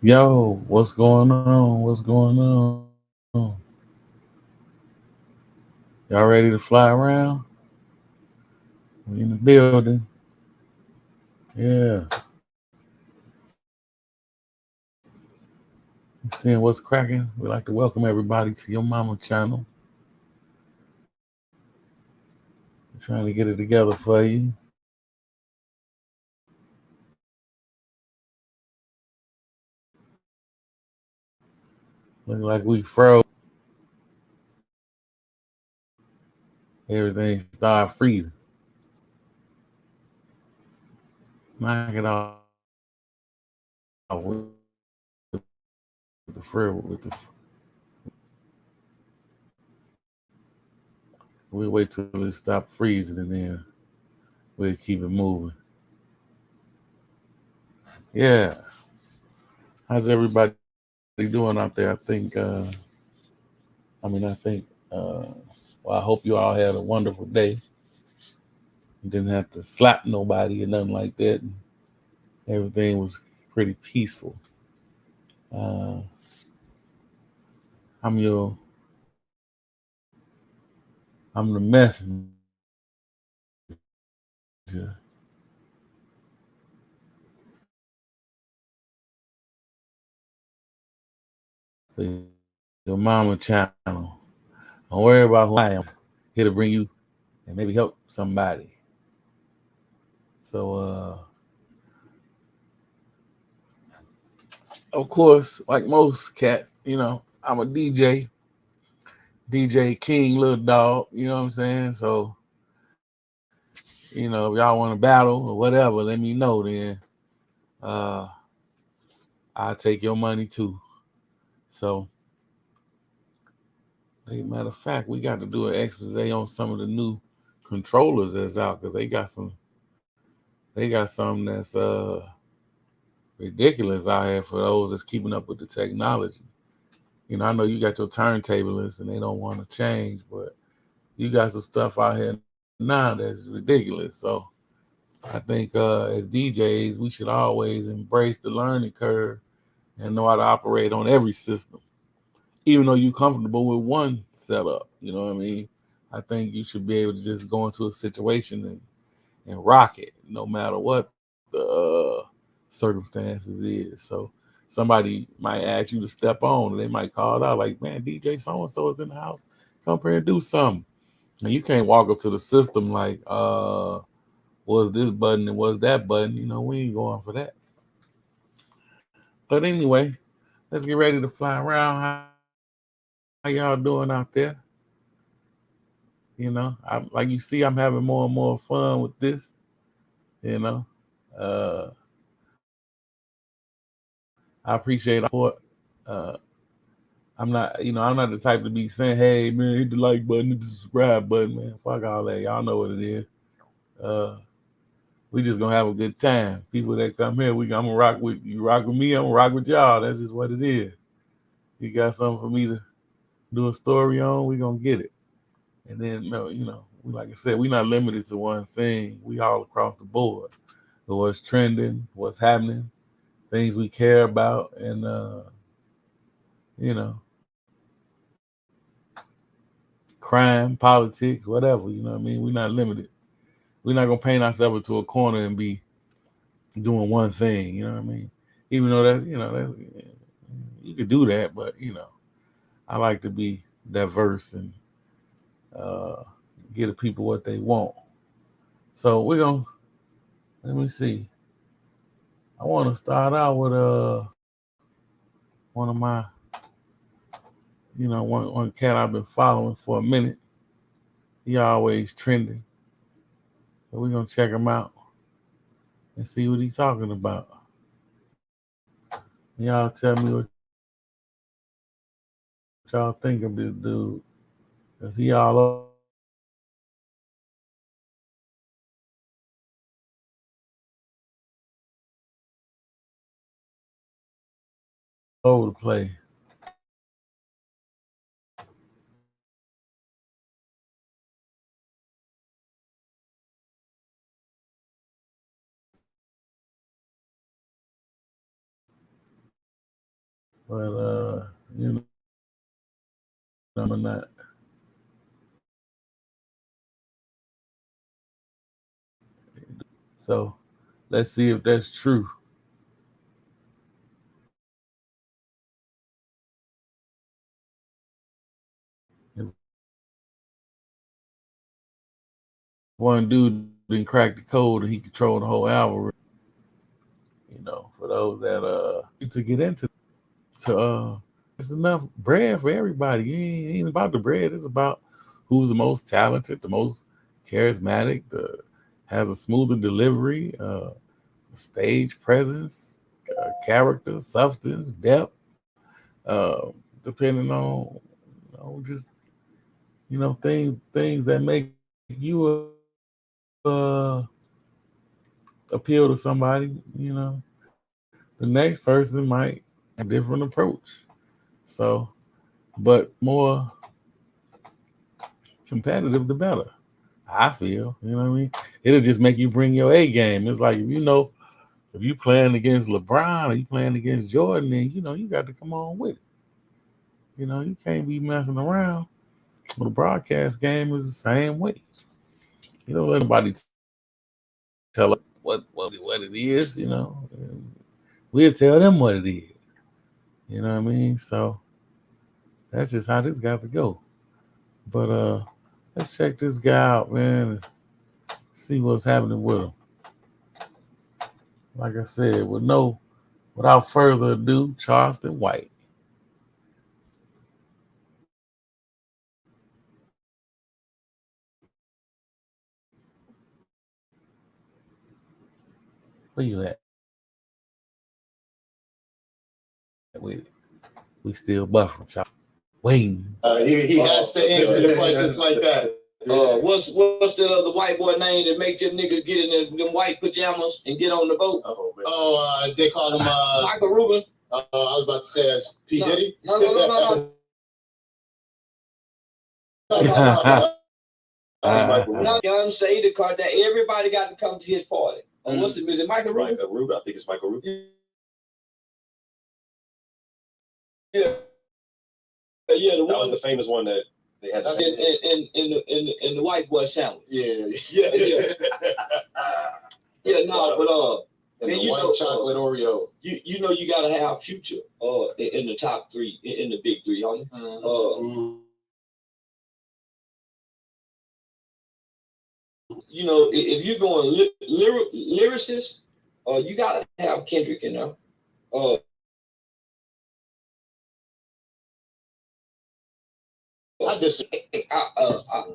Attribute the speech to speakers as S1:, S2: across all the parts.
S1: Yo, what's going on? What's going on? Y'all ready to fly around? We in the building. Yeah. Seeing what's cracking. We'd like to welcome everybody to your mama channel. We're trying to get it together for you. Look like we froze. Everything started freezing. Knock it off with the frill with the. We wait till it stop freezing and then we'll keep it moving. Yeah. How's everybody doing out there? I think. Well, I hope you all had a wonderful day. You didn't have to slap nobody or nothing like that. Everything was pretty peaceful. Uh, I'm your, I'm the messenger. For your mama channel. Don't worry about who I am. Here to bring you and maybe help somebody. So, of course, like most cats, I'm a DJ King, little dog. You know what I'm saying? So, if y'all want to battle or whatever, let me know. Then uh, I'll take your money too. So, matter of fact, we got to do an expose on some of the new controllers that's out because they got some that's ridiculous out here for those that's keeping up with the technology. I know you got your turntablists and they don't want to change, but you got some stuff out here now that's ridiculous. So I think as DJs, we should always embrace the learning curve and know how to operate on every system, even though you're comfortable with one setup. You know what I mean? I think you should be able to just go into a situation and rock it, no matter what the circumstances is. So somebody might ask you to step on, and they might call it out like, "Man, DJ so and so is in the house. Come here and do something." And you can't walk up to the system like, "Was this button and was that button?" We ain't going for that. But anyway, let's get ready to fly around. How y'all doing out there? Like you see, I'm having more and more fun with this. You know, uh, I appreciate the support. Uh, I'm not the type to be saying, "Hey, man, hit the like button, hit the subscribe button, man." Fuck all that. Y'all know what it is. Uh, we just gonna have a good time. People that come here, I'm gonna rock with you. Rock with me. I'm gonna rock with y'all. That's just what it is. You got something for me to do a story on? We gonna get it. And then, no, like I said, we're not limited to one thing. We all across the board. So what's trending, what's happening, things we care about, and you know, crime, politics, whatever. You know what I mean? We're not limited. We're not gonna paint ourselves into a corner and be doing one thing. You know what I mean? Even though that's you could do that, but I like to be diverse and uh, give the people what they want. So we're gonna let me see. I want to start out with one of my one cat I've been following for a minute. He always trending. So we're gonna check him out and see what he's talking about. Y'all tell me what y'all think of this dude. Cause he all over the place. But you know, I'm not. So let's see if that's true. If one dude didn't crack the code and he controlled the whole algorithm, for those that to get into to it's enough bread for everybody. It ain't about the bread. It's about who's the most talented, the most charismatic, has a smoother delivery, stage presence, character, substance, depth, depending on just things that make you appeal to somebody. The next person might have a different approach. So, but more competitive, the better. I feel, you know what I mean? It'll just make you bring your A game. It's like if you playing against LeBron or you playing against Jordan, then you got to come on with it. You can't be messing around. Well, the broadcast game is the same way. You don't let nobody tell us what it is. We'll tell them what it is. You know what I mean? So that's just how this got to go. But let's check this guy out, man, and see what's happening with him. Like I said, without further ado, Charleston White. Where you at? We still buffering, Charles. Waiting.
S2: He has to answer the questions like that.
S3: What's the white boy name that make them niggas get in them white pajamas and get on the boat?
S2: They call him
S3: Michael Rubin.
S2: I was about to say that's P. Diddy.
S3: No. Young say the card that everybody got to come to his party. What's it? Is it Michael Rubin?
S2: Michael Rubin. I think it's Michael Rubin.
S3: Yeah, the
S2: That was the famous one that they had.
S3: That's in the white boy sandwich.
S2: Yeah.
S3: But
S2: and the white chocolate Oreo.
S3: You gotta have Future in the top three, in the big three, homie. If you're going lyricist, you gotta have Kendrick in there.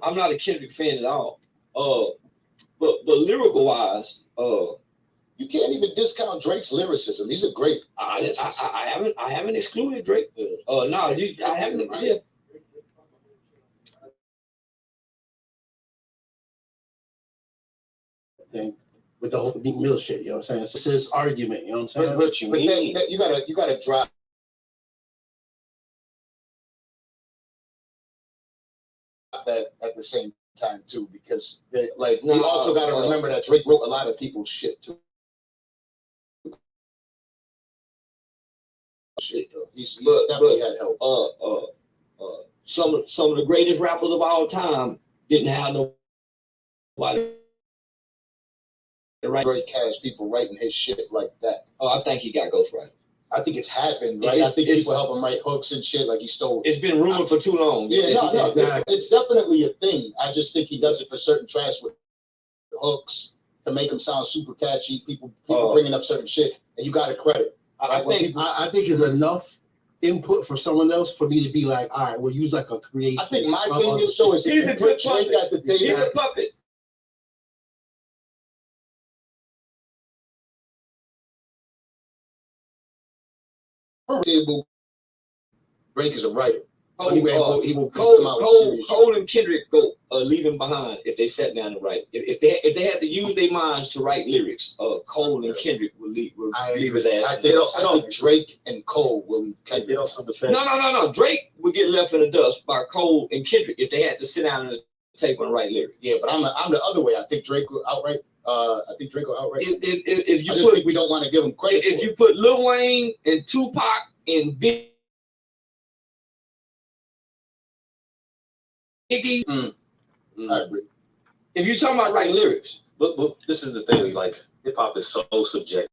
S3: I'm not a Kendrick fan at all. But lyrical wise,
S2: you can't even discount Drake's lyricism. He's a great.
S3: I haven't excluded Drake. I haven't. Yeah.
S4: Thing with the whole Meek Mill shit, you know what I'm saying? So it's his argument, you know what I'm saying?
S2: But you gotta drop that at the same time too, because you also gotta remember that Drake wrote a lot of people's shit too. Shit though. He's definitely had help.
S3: Some of the greatest rappers of all time didn't have nobody.
S2: Drake has people writing his shit like that.
S3: I think he got ghostwriter.
S2: I think it's happened, right? I think people help him write hooks and shit like he stole.
S3: It's been rumored for too long.
S2: It's definitely a thing. I just think he does it for certain tracks with hooks to make them sound super catchy. People bringing up certain shit, and you got to credit.
S4: I think it's enough input for someone else for me to be like, all right, we'll use like a creation.
S2: I think my opinion still is
S3: he's a good
S2: Drake at the table.
S3: He's a puppet.
S2: Drake is a writer. He will
S3: come out with serious Cole and Kendrick go leave him behind if they sat down and write. If they had to use their minds to write lyrics, Cole and Kendrick will leave his ass.
S2: I think Drake and Cole will leave Kendrick.
S3: No. Drake would get left in the dust by Cole and Kendrick if they had to sit down and table and write lyrics.
S2: Yeah, but I'm the other way. I think Drake will outright.
S3: If you
S2: think we don't want to give him credit.
S3: If you put Lil Wayne and Tupac in Biggie.
S2: I agree.
S3: If you're talking about writing lyrics,
S5: but this is the thing. Like hip hop is so subjective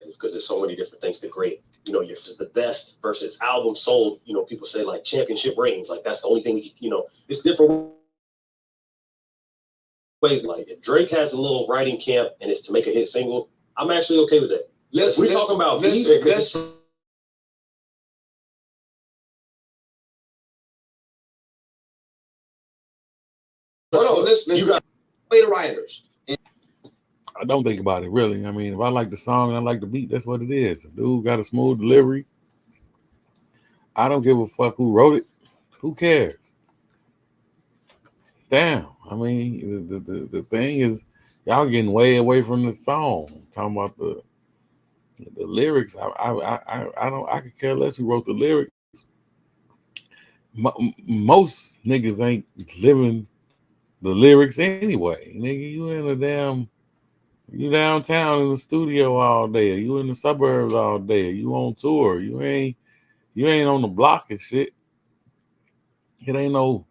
S5: because there's so many different things to grade. You know, if it's the best versus album sold, you know, people say like championship rings. Like that's the only thing we can, you know, it's different ways. Like if Drake has a little writing camp and it's to make a hit single, I'm actually okay with that. We're talking about beef.
S3: You got play the writers.
S1: I don't think about it really. I mean, if I like the song and I like the beat, that's what it is. If dude got a smooth delivery, I don't give a fuck who wrote it. Who cares? Damn. I mean, the thing is, y'all getting way away from the song. Talking about the lyrics. I could care less who wrote the lyrics. Most niggas ain't living the lyrics anyway. Nigga, you downtown in the studio all day, or you in the suburbs all day, or you on tour, you ain't on the block and shit. It ain't no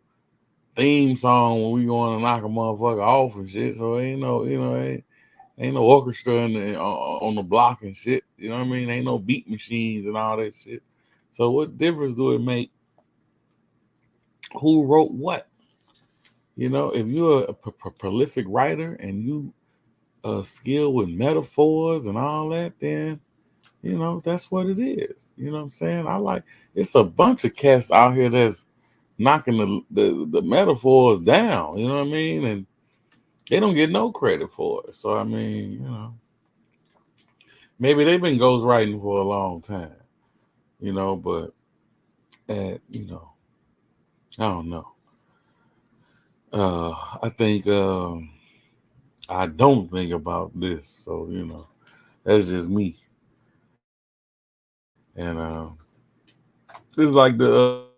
S1: theme song when we going to knock a motherfucker off and shit. So ain't no, ain't no orchestra on the block and shit. You know what I mean? Ain't no beat machines and all that shit. So what difference do it make who wrote what? You know, if you're a prolific writer and you skilled with metaphors and all that, then you know that's what it is. You know what I'm saying? It's a bunch of cats out here that's knocking the metaphors down. You know what I mean? And they don't get no credit for it. So I mean, you know, maybe they've been ghostwriting for a long time. You know, but you know, I don't know. I think I don't think about this, so you know, that's just me. And it's like to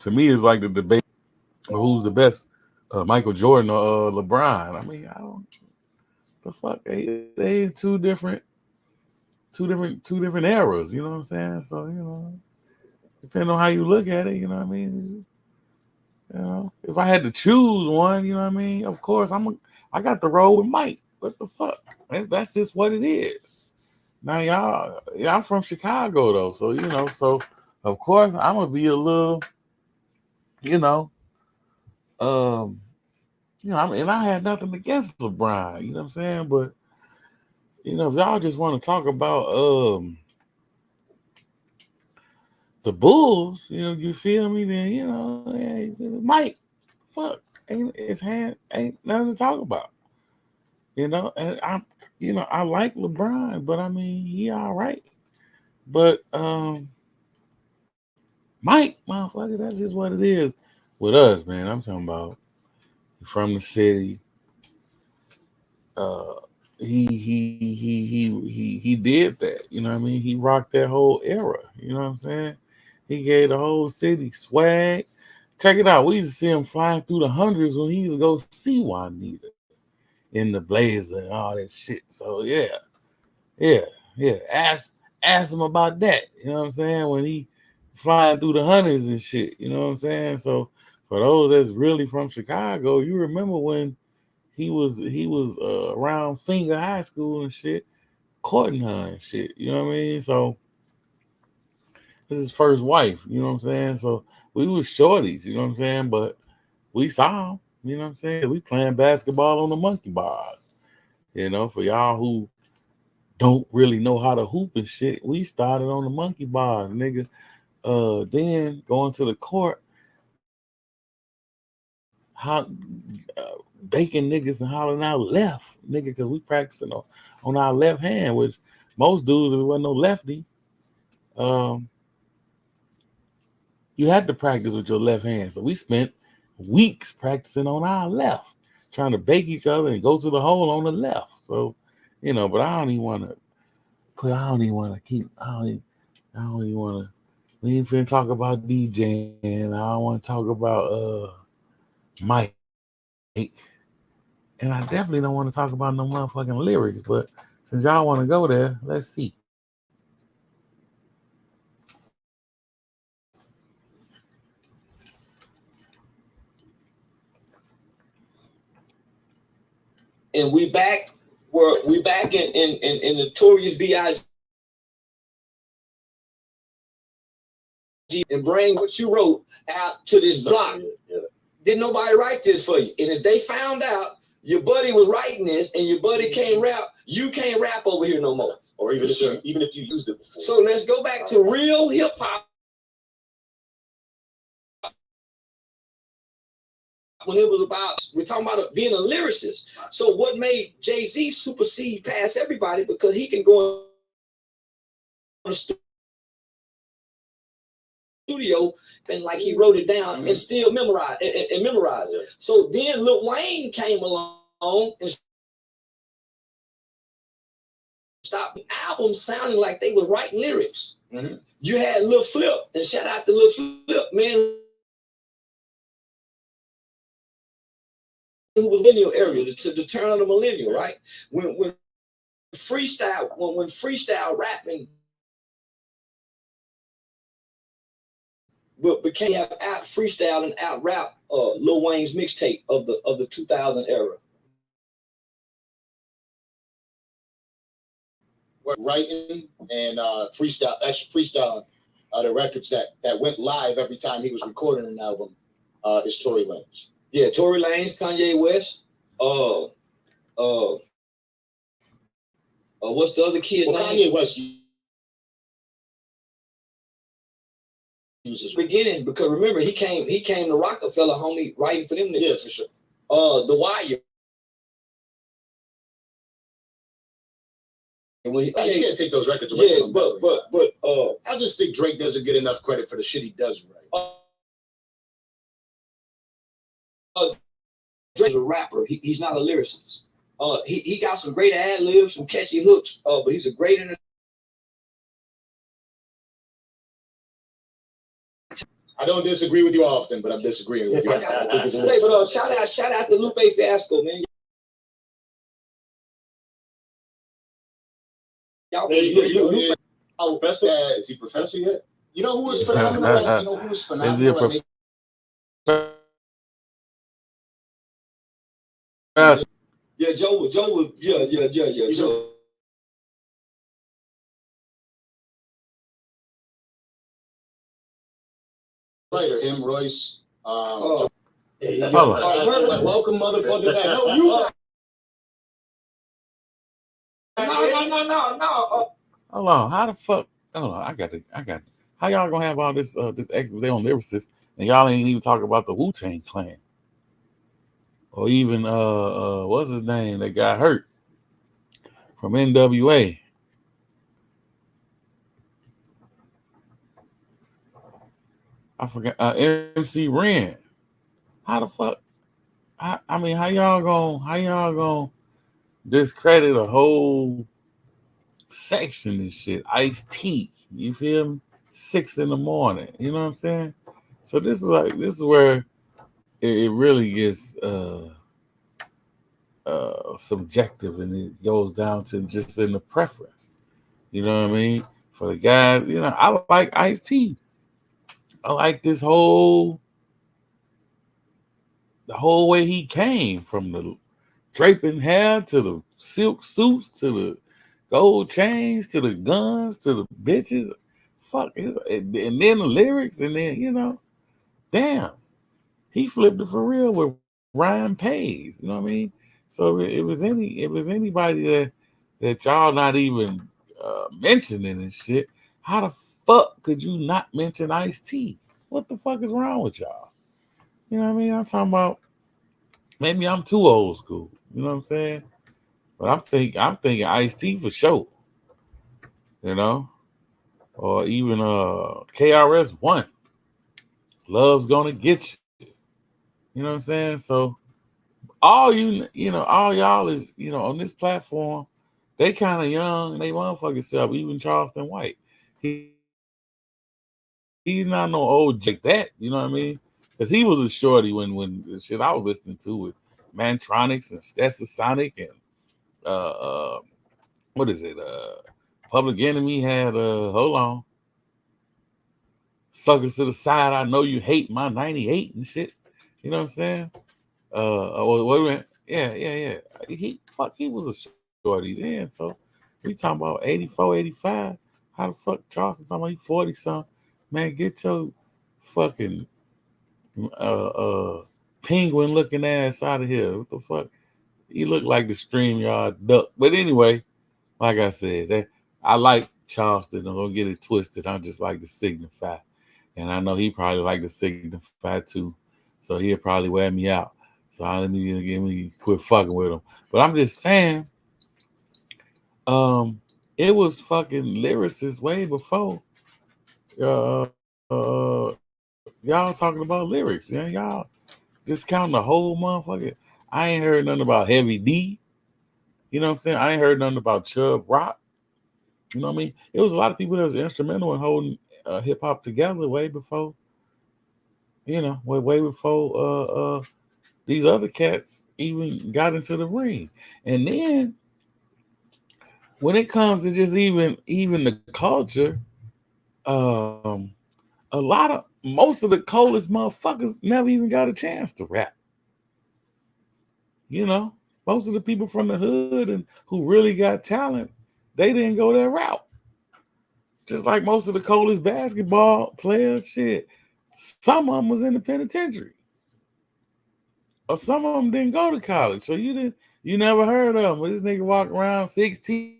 S1: me, it's like the debate of who's the best, Michael Jordan or LeBron. I mean, I don't. The fuck, they two different eras. You know what I'm saying? So you know, depending on how you look at it, you know what I mean. You know, if I had to choose one, you know what I mean. Of course, I got to roll with Mike. What the fuck? That's just what it is. Now y'all from Chicago though, so you know, so of course I'm gonna be a little, you know, and I had nothing against LeBron, you know what I'm saying, but you know, if y'all just want to talk about the Bulls, you know, you feel me? Then you know, hey, Mike, fuck, ain't nothing to talk about. You know, and I like LeBron, but I mean, he all right. But Mike, motherfucker, that's just what it is with us, man. I'm talking about from the city. He did that. You know what I mean? He rocked that whole era. You know what I'm saying? He gave the whole city swag. Check it out. We used to see him flying through the hundreds when he used to go see Juanita in the Blazer and all that shit. So yeah. Ask him about that. You know what I'm saying? When he flying through the hundreds and shit. You know what I'm saying? So for those that's really from Chicago, you remember when he was around Finger High School and shit, courting her and shit. You know what I mean? So this is his first wife. You know what I'm saying? So we was shorties. You know what I'm saying? But we saw him. You know what I'm saying? We playing basketball on the monkey bars. You know, for y'all who don't really know how to hoop and shit, we started on the monkey bars, nigga. Then going to the court, how baking niggas and hollering out left, nigga, because we practicing on our left hand, which most dudes, if it wasn't no lefty, you had to practice with your left hand. So we spent weeks practicing on our left, trying to bake each other and go to the hole on the left. So, you know, but I don't even want to we ain't finna talk about DJing. I don't want to talk about Mike. And I definitely don't want to talk about no motherfucking lyrics, but since y'all want to go there, let's see.
S3: And we back in Notorious B.I.G. and bring what you wrote out to this block.
S5: Yeah.
S3: Didn't nobody write this for you? And if they found out your buddy was writing this and your buddy can't rap, you can't rap over here no more.
S5: Or even if you used it before.
S3: So let's go back to real hip hop. When it was about, we're talking about being a lyricist. So what made Jay-Z supersede past everybody? Because he can go in the studio and like he wrote it down and still memorize and memorize it. So then Lil Wayne came along and stopped the album sounding like they was writing lyrics. You had Lil Flip, and shout out to Lil Flip, man. Who was millennial area to the turn of the millennial, right? When freestyle rapping became out freestyle and out rap Lil Wayne's mixtape of the 2000 era.
S2: Writing and freestyle, the records that went live every time he was recording an album is Tory Lanez.
S3: Yeah, Tory Lanez, Kanye West. What's the other kid name?
S2: Kanye West
S3: uses beginning, because remember he came to Rockefeller, homie, writing for them.
S2: Yeah, for sure.
S3: The Wire. And when
S2: you can't take those records away.
S3: Yeah, but
S2: I just think Drake doesn't get enough credit for the shit he does right.
S3: Drake's a rapper. He's not a lyricist. He got some great ad libs, some catchy hooks. But he's a great
S2: I don't disagree with you often, but I'm disagreeing with you.
S3: Shout out to Lupe Fiasco, man.
S5: Professor? Is he professor yet?
S2: You know who was phenomenal? You know who was phenomenal?
S1: Is he a
S3: Yeah, Joe was, yeah. Joe.
S2: Writer, him, Royce.
S1: Hold on.
S2: Welcome, motherfucker, back. No, you.
S3: No.
S1: Hold on. How the fuck? Hold on. I got it. How y'all gonna have all this expose on lyricists and y'all ain't even talk about the Wu-Tang Clan? Or even what's his name that got hurt from NWA? I forgot. MC Ren. How the fuck? I mean, how y'all gonna discredit a whole section and shit? Ice-T, you feel me? 6 a.m. You know what I'm saying? So this is where it really gets subjective, and it goes down to just in the preference. You know what I mean? For the guys, you know, I like Ice-T. I like the whole way he came, from the draping hair to the silk suits to the gold chains to the guns to the bitches. Fuck, and then the lyrics, and then, you know, damn, he flipped it for real with Ryan Pays. You know what I mean? So it was anybody that y'all not even mentioning and shit, how the fuck could you not mention Ice-T? What the fuck is wrong with y'all? You know what I mean? I'm talking about, maybe I'm too old school. You know what I'm saying? But I'm thinking Ice-T for sure. You know? Or even KRS-One. Love's Gonna Get You. You know what I'm saying? So all y'all is, you know, on this platform, they kind of young and they motherfucking self. Even Charleston White, he's not no old like that. You know what I mean? Because he was a shorty when the shit I was listening to with Mantronics and Stetsasonic and what is it? Public Enemy had hold on. Suckers to the Side. I know you hate my 98 and shit. You know what I'm saying? Wait a minute. Yeah. He was a shorty then. So we talking about 84, 85. How the fuck Charleston talking about he 40 something? Man, get your fucking penguin looking ass out of here. What the fuck? He look like the StreamYard duck. But anyway, like I said, I like Charleston. Don't get it twisted. I just like to signify. And I know he probably like to signify too. So he'll probably wear me out. So I let me quit fucking with him. But I'm just saying, it was fucking lyricists way before y'all talking about lyrics. Yeah, y'all discounting the whole motherfucker. I ain't heard nothing about Heavy D. You know what I'm saying? I ain't heard nothing about Chubb Rock. You know what I mean? It was a lot of people that was instrumental in holding hip hop together way before, way before these other cats even got into the ring. And then when it comes to just even the culture, most of the coldest motherfuckers never even got a chance to rap. You know, most of the people from the hood and who really got talent, they didn't go that route. Just like most of the coldest basketball players, shit, some of them was in the penitentiary. Or some of them didn't go to college. So you never heard of them. But this nigga walk around 16.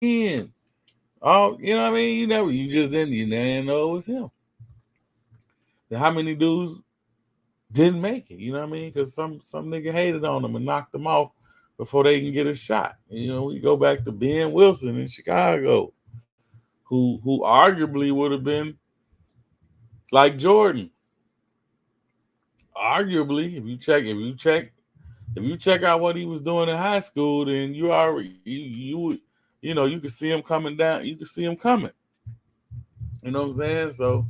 S1: Oh, you know what I mean? You didn't know it was him. Then how many dudes didn't make it? You know what I mean? Because some nigga hated on them and knocked them off before they can get a shot. You know, we go back to Ben Wilson in Chicago, who arguably would have been like Jordan. Arguably, if you check out what he was doing in high school, then you could see him coming down. You could see him coming. You know what I'm saying? So,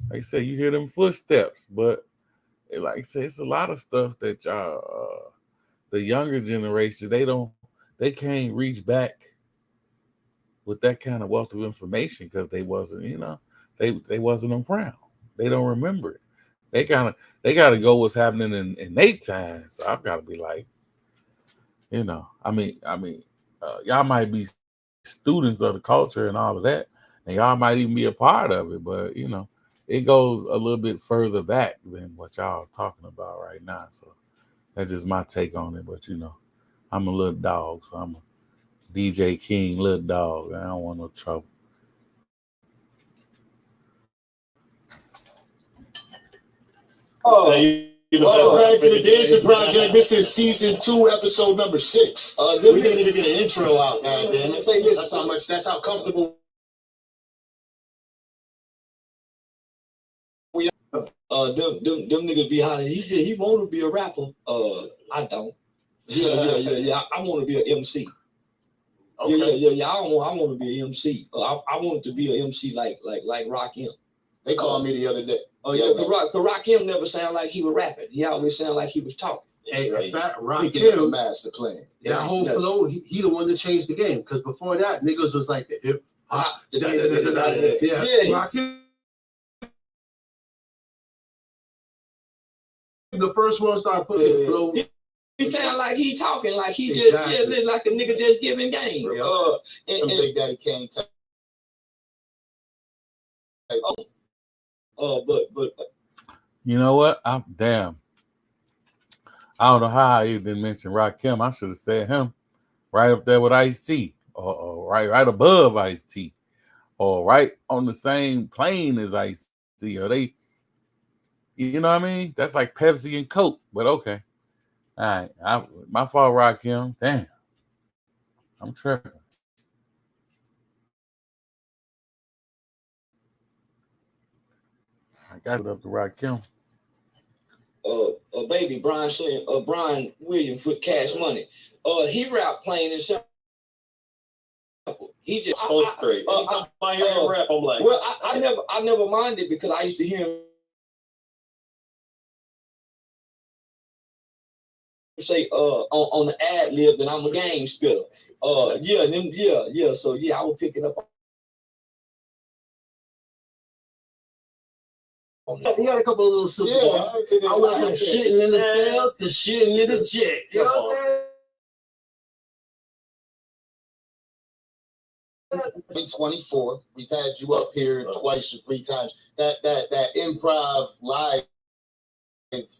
S1: like I say, you hear them footsteps, but like I say, it's a lot of stuff that y'all, the younger generation, they can't reach back with that kind of wealth of information because they wasn't, they wasn't around. They don't remember it. They got to go what's happening in their time. So I've got to be like, y'all might be students of the culture and all of that, and y'all might even be a part of it, but it goes a little bit further back than what y'all are talking about right now. So that's just my take on it. But I'm a little dog, so I'm a DJ King little dog. I don't want no trouble.
S2: Welcome back to the Dancing Project. This is season 2, episode number 6. We didn't even get an intro out, man. That's how comfortable.
S3: Them niggas be hollering. He want to be a rapper. I don't. Yeah. I want to be an MC. Okay. Yeah. I want to be an MC. I want to be an MC like Rakim.
S2: They called me the other day.
S3: Rakim never sounded like he was rapping. He always sounded like he was talking.
S4: Hey,
S2: Rakim, master plan.
S4: That whole flow, he the one that changed the game. Because before that, niggas was like the hip hop. Rakim, the first one started putting the flow.
S3: He sound like he talking, like he just like a nigga just giving game.
S2: Some Big Daddy Kane type.
S3: But
S1: you know what? Damn. I don't know how I even didn't mention Rakim. I should have said him right up there with Ice-T, or right above Ice-T, or right on the same plane as Ice-T. Or they, you know what I mean? That's like Pepsi and Coke. But okay, all right. My fault, Rakim. Damn, I'm tripping. I got it up to Rakim.
S3: Baby Brian Williams with Cash Money. He rap plain and simple. He just
S5: great. I hear him rap. I'm like,
S3: well, I never minded because I used to hear him say on the ad lib that I'm a game spitter. So yeah, I was picking up on that.
S4: He had a couple of little super. I went from shitting in the sales to shitting in the jet. You know what I'm saying?
S2: 2024. We've had you up here twice or three times. That improv live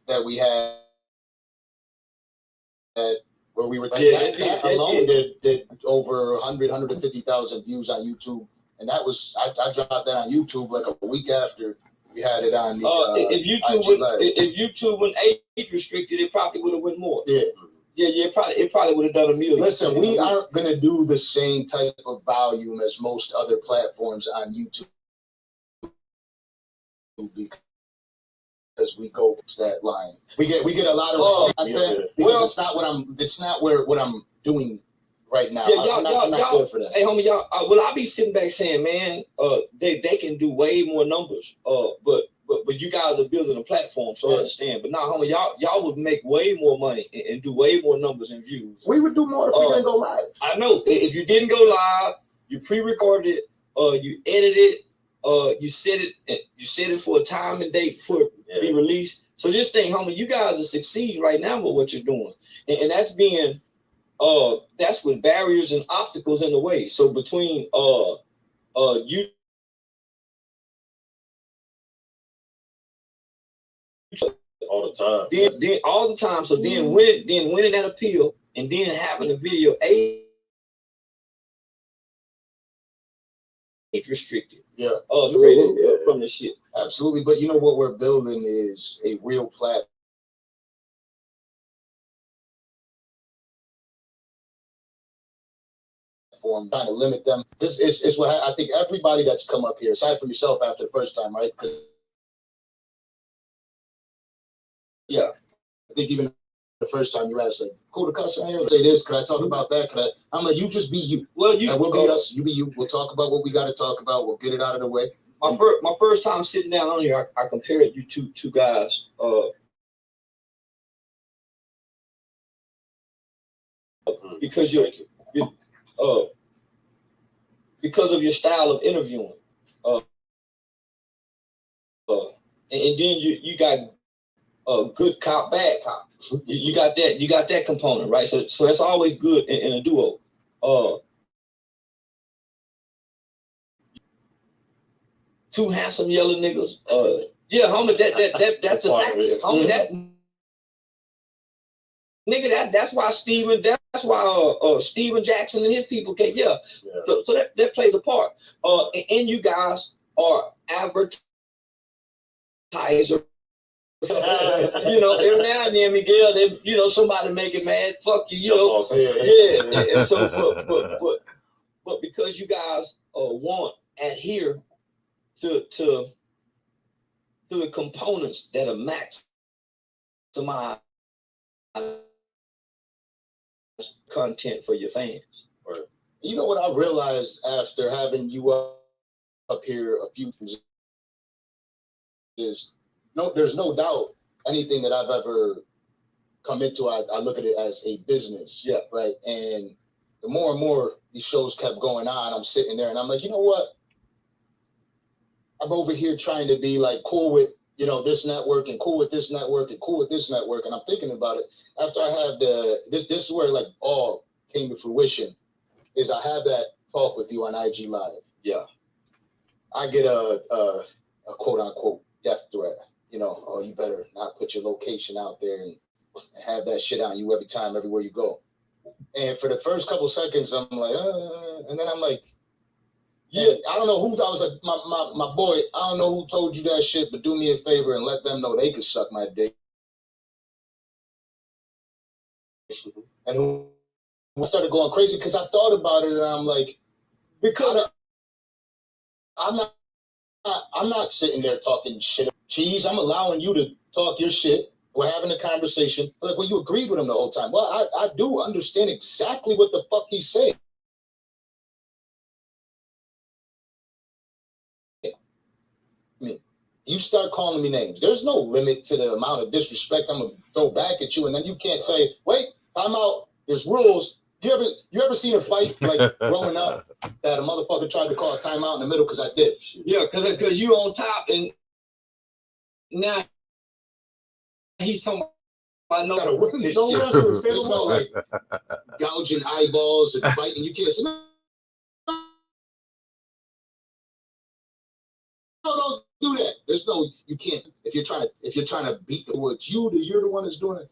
S2: that we had where we were that alone did over 150,000 views on YouTube, and that was I dropped that on YouTube like a week after we had it on the.
S3: If YouTube went age restricted, it probably would have went more.
S2: Yeah.
S3: Yeah, it probably would have done a million.
S2: Listen, we aren't gonna do the same type of volume as most other platforms on YouTube because we go that line. We get a lot of content because it's not what I'm doing right now.
S3: Yeah,
S2: I'm not there for that.
S3: Hey, homie, y'all. I be sitting back saying, man, they can do way more numbers. But you guys are building a platform, so I understand. But now, homie, y'all would make way more money and do way more numbers and views.
S2: We would do more if we didn't go live.
S3: I know. If you didn't go live, you pre-recorded it, you edited it, you set it for a time and date for it to be released. So just think, homie, you guys are succeeding right now with what you're doing, and that's being that's with barriers and obstacles in the way. So between you.
S5: All the time.
S3: Then all the time. So then winning that appeal and then having the video age restricted.
S2: Yeah.
S3: From the shit.
S2: Absolutely. But you know what we're building is a real platform. Trying to limit them. This is what I think everybody that's come up here, aside from yourself after the first time, right?
S3: Yeah.
S2: I think even the first time you asked, like, cool to cuss on here, say this, could I talk about that? I'm like, you just be you.
S3: Well,
S2: we'll be us, you be you. We'll talk about what we got to talk about. We'll get it out of the way.
S3: My first time sitting down on here, I compared you to two guys. Because because of your style of interviewing. And then you got good cop, bad cop. You got that component, right? So that's always good in a duo. Two handsome yellow niggas. Yeah, homie, that's a fact. Homie, that nigga, that's why Steven Jackson and his people came. Yeah. So that plays a part. And you guys are advertisers. You know, every now and then, Miguel, somebody make it mad. Fuck you, Yeah. So, but because you guys want adhere to the components that are maximize content for your fans.
S2: Right. You know what I realized after having you up here a few times is there's no doubt anything that I've ever come into, I look at it as a business.
S3: Yeah.
S2: Right. And the more and more these shows kept going on, I'm sitting there and I'm like, you know what? I'm over here trying to be like cool with, this network and cool with this network and cool with this network. And I'm thinking about it after I have this is where like all came to fruition is I have that talk with you on IG Live.
S3: Yeah.
S2: I get a quote unquote death threat. Oh, you better not put your location out there and have that shit on you every time, everywhere you go. And for the first couple seconds, I'm like, and then I'm like, yeah, I don't know who. I was like, my boy, I don't know who told you that shit, but do me a favor and let them know they could suck my dick. And who started going crazy because I thought about it and I'm like, because I'm not sitting there talking shit. Cheese, I'm allowing you to talk your shit. We're having a conversation. Like, well, you agreed with him the whole time. Well, I do understand exactly what the fuck he's saying. you start calling me names. There's no limit to the amount of disrespect I'm gonna throw back at you, and then you can't say, "Wait, time out." There's rules. You ever seen a fight like growing up that a motherfucker tried to call a timeout in the middle because I did?
S3: Yeah, because you on top, and now he's talking about
S2: I gotta win this.
S4: Don't
S2: shit.
S4: wrestle with
S2: There's no like gouging eyeballs and fighting. You can't say no. No, don't do that. There's no, you can't. If you're trying to beat the woods, you're the one that's doing it.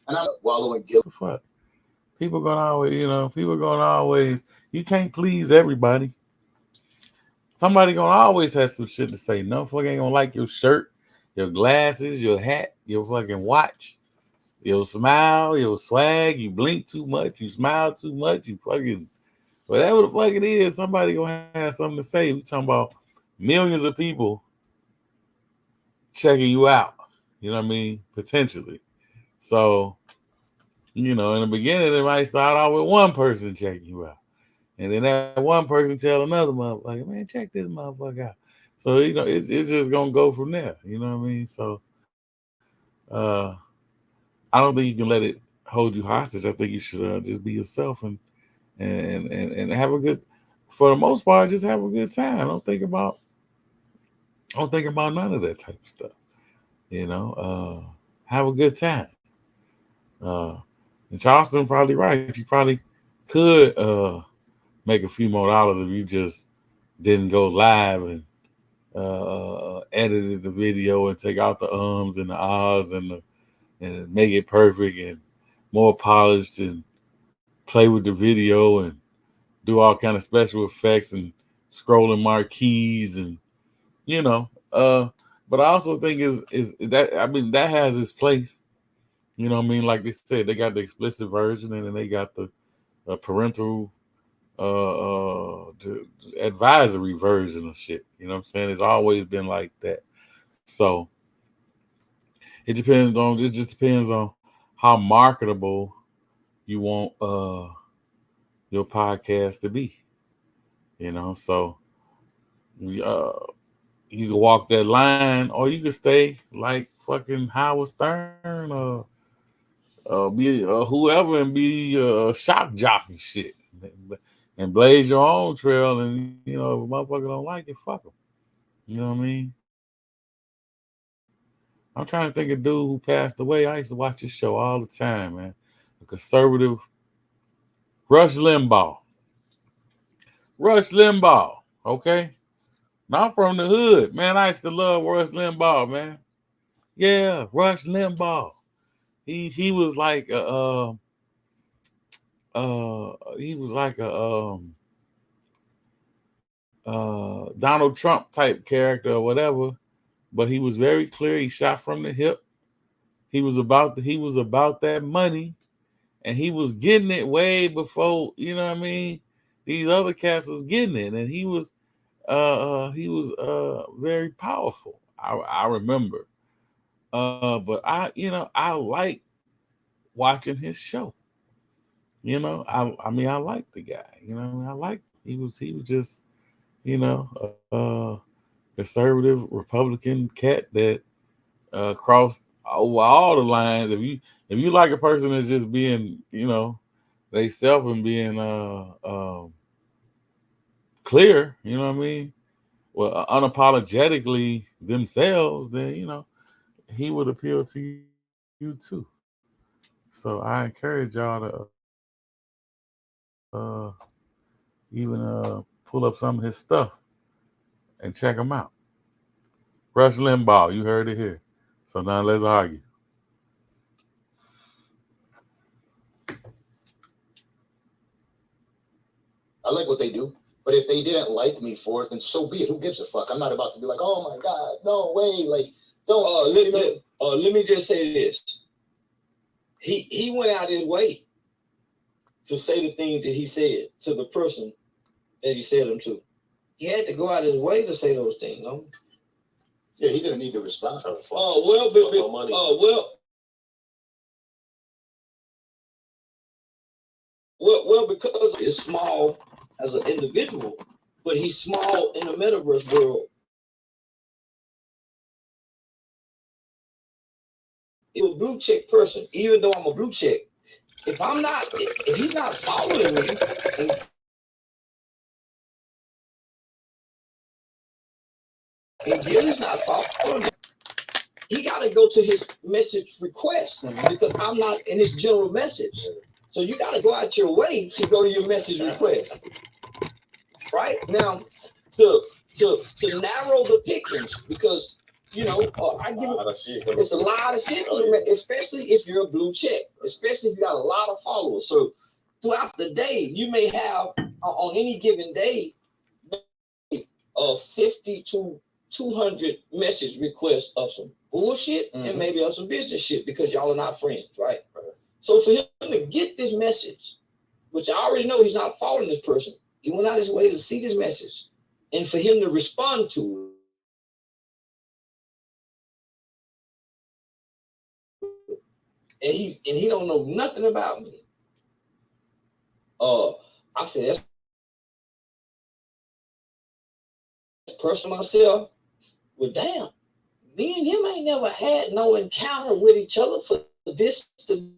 S2: And I'm wallowing guilt.
S1: What the fuck? People gonna always, you can't please everybody. Somebody gonna always have some shit to say. No fuck ain't gonna like your shirt, your glasses, your hat, your fucking watch, your smile, your swag. You blink too much, you smile too much, you fucking whatever the fuck it is. Somebody gonna have something to say. We talking about millions of people checking you out. You know what I mean? Potentially. So, in the beginning, it might start out with one person checking you out. And then that one person tell another motherfucker, man, check this motherfucker out. So, it's just going to go from there. You know what I mean? So, I don't think you can let it hold you hostage. I think you should just be yourself and have a good, for the most part, just have a good time. Don't think about none of that type of stuff. Have a good time. And Charleston probably right. You probably could make a few more dollars if you just didn't go live and edited the video and take out the ums and the ahs and make it perfect and more polished and play with the video and do all kind of special effects and scrolling marquees and but I also think is that, I mean, that has its place. You know what I mean? Like they said, they got the explicit version and then they got the parental advisory version of shit. You know what I'm saying? It's always been like that. So it just depends on how marketable you want your podcast to be. So you can walk that line or you can stay like fucking Howard Stern or be whoever and be shock jockey shit and blaze your own trail. And if a motherfucker don't like it, fuck them. You know what I mean? I'm trying to think of a dude who passed away. I used to watch this show all the time, man. A conservative, Rush Limbaugh. Okay. Now I'm from the hood, man. I used to love Rush Limbaugh, man. Yeah, Rush Limbaugh. He was like a Donald Trump type character or whatever, but he was very clear. He shot from the hip. He was about that money, and he was getting it way before, you know what I mean, these other cats was getting it, and he was very powerful. I remember. But I like watching his show. I mean, I like the guy. He was just, conservative Republican cat that crossed over all the lines. If you like a person that's just being, they self and being clear, you know what I mean? Well, unapologetically themselves, then he would appeal to you too. So I encourage y'all to even pull up some of his stuff and check him out. Rush Limbaugh, you heard it here. So now let's argue.
S2: I like what they do. But if they didn't like me for it, then so be it. Who gives a fuck? I'm not about to be like, oh my God, no way. Like, don't.
S3: Let me just say this. He went out his way to say the things that he said to the person that he said them to. He had to go out his way to say those things. No?
S2: Yeah, he didn't need to respond.
S3: Well, Well, because it's small as an individual, but he's small in the metaverse world. If a blue check person, even though I'm a blue check, if he's not following me, and Gilly's not following me, he got to go to his message request because I'm not in his general message. So you got to go out your way to go to your message request, right? Now, to narrow the pickings, because I give it's a lot of shit, especially if you're a blue check, especially if you got a lot of followers. So throughout the day, you may have on any given day 50 to 200 message requests of some bullshit and maybe of some business shit because y'all are not friends, right? So for him to get this message, which I already know he's not following this person, he went out his way to see this message, and for him to respond to it, and he don't know nothing about me. I said that's personal myself. Well, damn, me and him ain't never had no encounter with each other for this to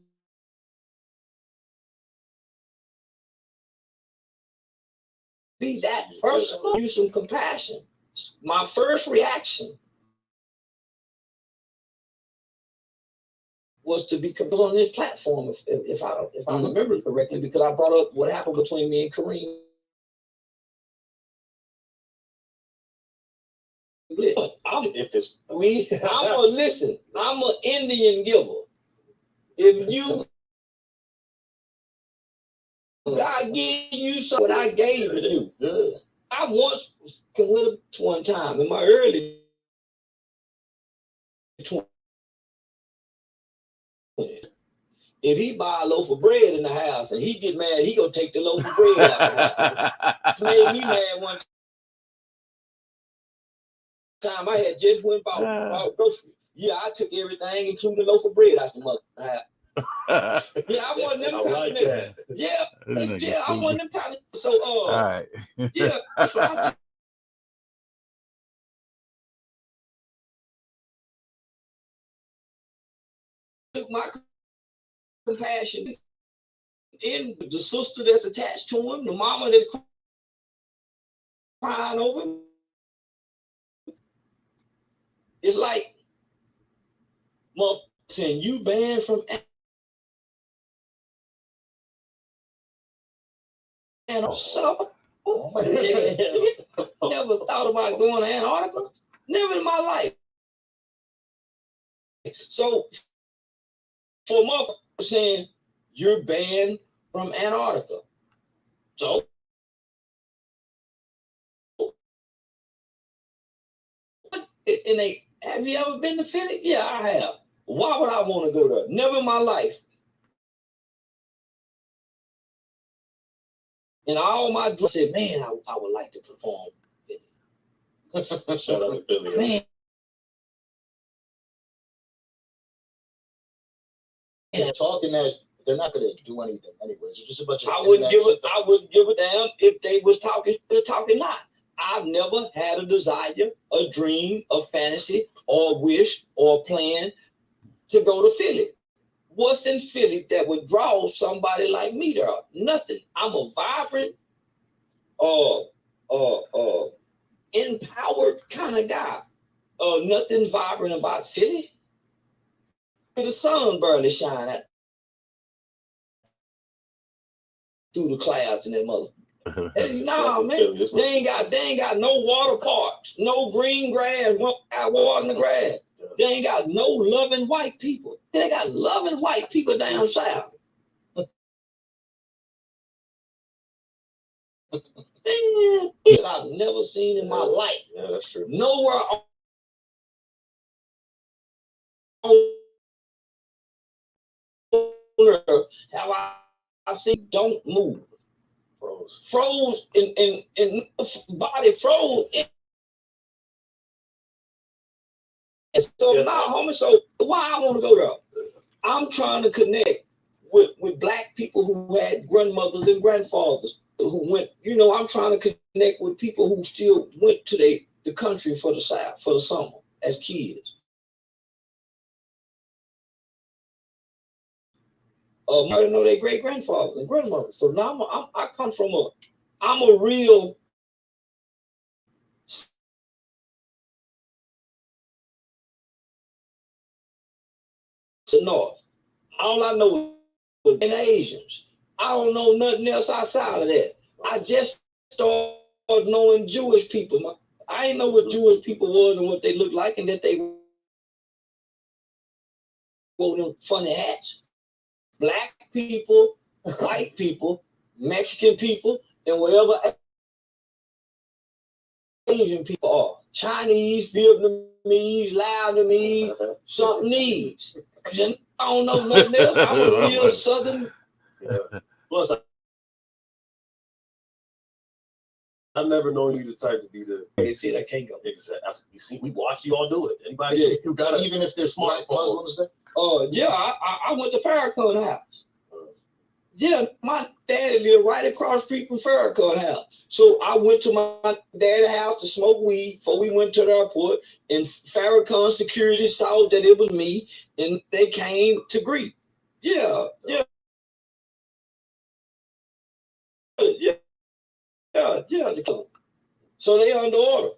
S3: be that personal. Use some compassion. My first reaction was to be on this platform, if I remember correctly, because I brought up what happened between me and Kareem. I'm an Indian giver. If you God gave you something, what I gave to you. I once with one time in my early 20s. If he buy a loaf of bread in the house and he get mad, he gonna take the loaf of bread out of the house. It made me mad one time. I had just went bought groceries. Yeah, I took everything, including the loaf of bread out the mother. Yeah, I wasn't them kind of nigga. Yeah, I wasn't them kind of. So,
S1: all right.
S3: Yeah, so I took my compassion in the sister that's attached to him, the mama that's crying over him. It's like, saying you banned from Antarctica. Never thought about going to Antarctica. Never in my life. So for motherfuckers saying you're banned from Antarctica. So have you ever been to Philly? Yeah, I have. Why would I want to go there? Never in my life. And all my drugs said, man, I would like to perform.
S5: Shout out to Philly.
S3: Man.
S2: Talking that they're not gonna do anything anyways. It's just a bunch of.
S3: I wouldn't give a damn if they was talking not. I've never had a desire, a dream, a fantasy, or a wish, or a plan to go to Philly. What's in Philly that would draw somebody like me there? Nothing. I'm a vibrant, empowered kind of guy. Nothing vibrant about Philly. The sun barely shine out through the clouds in that mother. Nah, man, they ain't got no water parks, no green grass, water in the grass. They ain't got no loving white people. They got loving white people down south. That I've never seen in my life.
S5: Yeah, that's true.
S3: Nowhere on earth have I seen don't move. Froze in body froze. And so now, homie, so why I want to go there? I'm trying to connect with black people who had grandmothers and grandfathers who went. You know, I'm trying to connect with people who still went to the country for the summer as kids. I know their great grandfathers and grandmothers. So now I come from I'm a real North. All I know is Asians. I don't know nothing else outside of that. I just started knowing Jewish people. I didn't know what Jewish people was and what they looked like, and that they wore them funny hats. Black people, white people, Mexican people, and whatever Asian people are. Chinese, Vietnamese, Laotianese, somethingese. I don't know nothing else. I'm a real Southern.
S5: Plus, I've never known you the type to be the.
S3: Shit, I can't go.
S5: Exactly. You see, we watch you all do it. Anybody
S3: Yeah.
S5: who got it,
S2: Even if they're smart Muslims,
S3: Yeah, I went to Farrakhan house. Yeah, my daddy lived right across the street from Farrakhan house. So I went to my daddy's house to smoke weed before we went to the airport, and Farrakhan security saw that it was me, and they came to greet. Yeah. So they under order.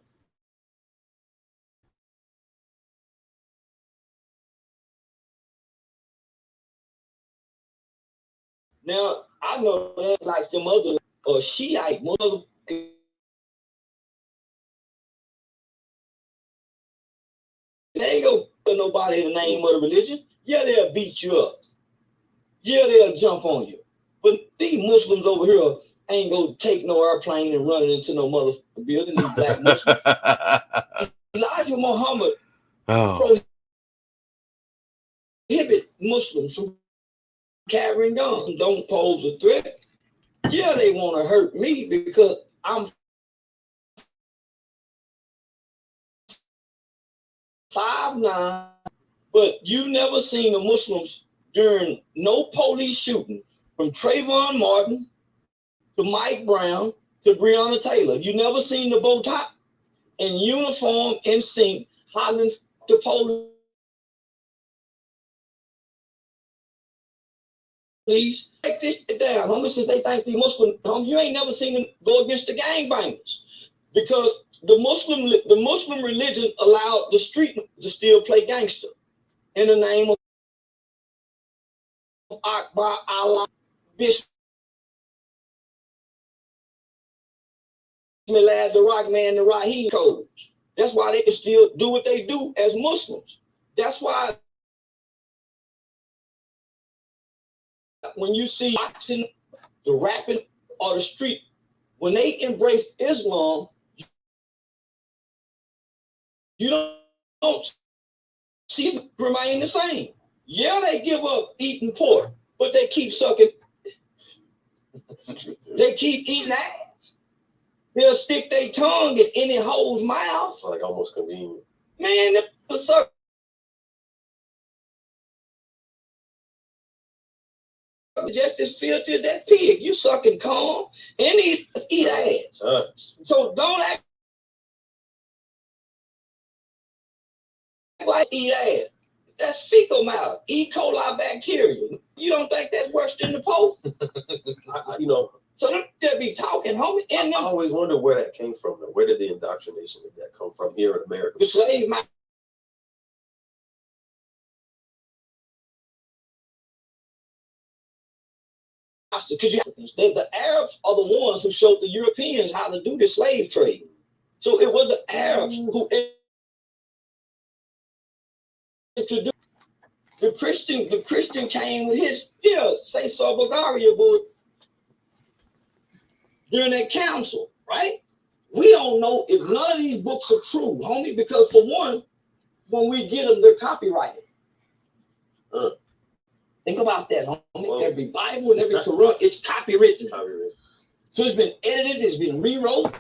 S3: Now I know that like the mother or Shiite mother. They ain't gonna put nobody in the name of the religion. Yeah, they'll beat you up. Yeah, they'll jump on you. But these Muslims over here ain't gonna take no airplane and run it into no motherfucking building. These black Muslims. Elijah Muhammad prohibit Muslims from carrying guns. Don't pose a threat. Yeah, they want to hurt me because I'm 5'9", but you never seen the Muslims during no police shooting from Trayvon Martin to Mike Brown to Breonna Taylor. You never seen the bow tie in uniform in sync hollering to police. Please take this shit down, homie. Since they think the Muslim, homie, you ain't never seen them go against the gangbangers because the Muslim religion allowed the street to still play gangster in the name of Akbar, Allah, Bismillah, the Rock Man, the Rahim codes. That's why they can still do what they do as Muslims. That's why when you see boxing, the rapping, or the street, when they embrace Islam, you don't see them remain the same. Yeah, they give up eating pork, but they keep sucking. They keep eating ass. They'll stick their tongue in any hole's mouth.
S5: It's like almost convenient.
S3: Man, the suck. Just as filthy as that pig. You sucking corn and eat ass. So don't act like eat ass. That's fecal matter, E. coli bacteria. You don't think that's worse than the Pope? So don't just be talking, homie. And
S5: I always wonder where that came from. Though. Where did the indoctrination of that come from here in America?
S3: The slave master. Because the Arabs are the ones who showed the Europeans how to do the slave trade. So it was the Arabs who introduced the Christian came with his say Bulgaria boy during that council, right? We don't know if none of these books are true, homie, because for one, when we get them, they're copyrighted. Think about that, homie. Well, every Bible and every Quran, it's copywritten. So it's been edited, it's been rewrote.